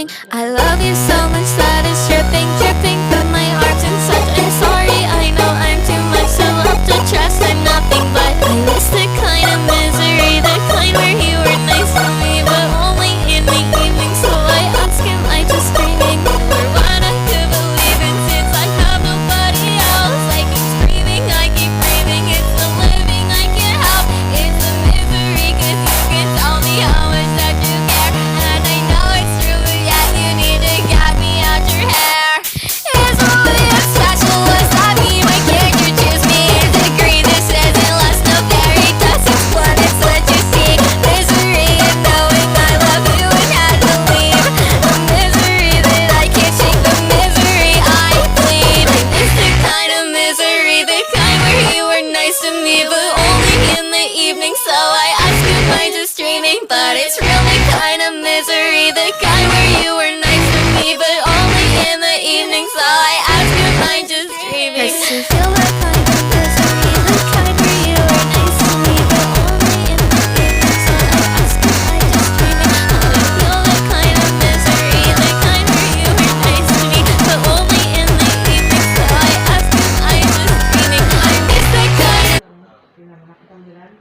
dreaming. I love you so much that it's dripping, dripping, but my heart's in such. I'm sorry, I know I'm too much to love to trust. I'm nothing but I miss the kind of misery, the kind where you were nice to me, but only in the evening. So I ask, am I just dreaming? Or what I could believe in, since I have nobody else. I keep screaming, I keep breathing. It's the living I can't help. It's the misery, 'cause you can tell me how much that you care. And I know it's true, but yet you need to get me out your hair. Is all this special? Was that me? Why can't you choose me? Is it green? This isn't less no fairy dust. It's what it's what you see. Misery and knowing I love you and had to leave. The misery that I can't shake. The misery I bleed. I miss the kind of misery, the kind where you were nice to me, but only in the evening. So I ask, am I just dreaming? But it's really kind of misery, the kind where you were nice to me, but only in the evening. So I ask, am I just dreaming? Yes, you feel that kind of misery, the kind where you were nice to me, but only in the evening. So I ask, am I just dreaming? I feel that kind of misery, the kind where you were nice to me, but only in the evening. So I ask, am I just dreaming? I miss that kind of. Pinagmakatanggilan.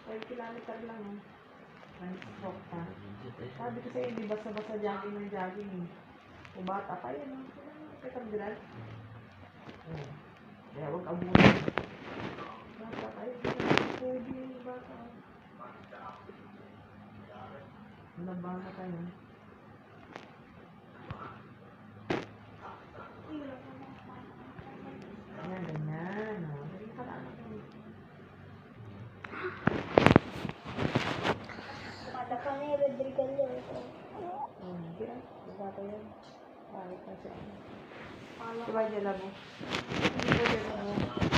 5 kilometer lang, no? May stroke pa. Sabi ko sa'yo, di basta-basta jogging ng jogging, eh. Kung bata pa yun, no? Pinagmakatanggilan. Kaya huwag abunin. Bata pa yun. Pwede yung bata. Laban na tayo. Ayan, ganyan. Oh. Ganyan ka lang. Baka ni Rodrigo yun. Hindi ah. Bata yan. Kahit na siya. Diba dyan lang mo? Hindi ko dyan lang mo.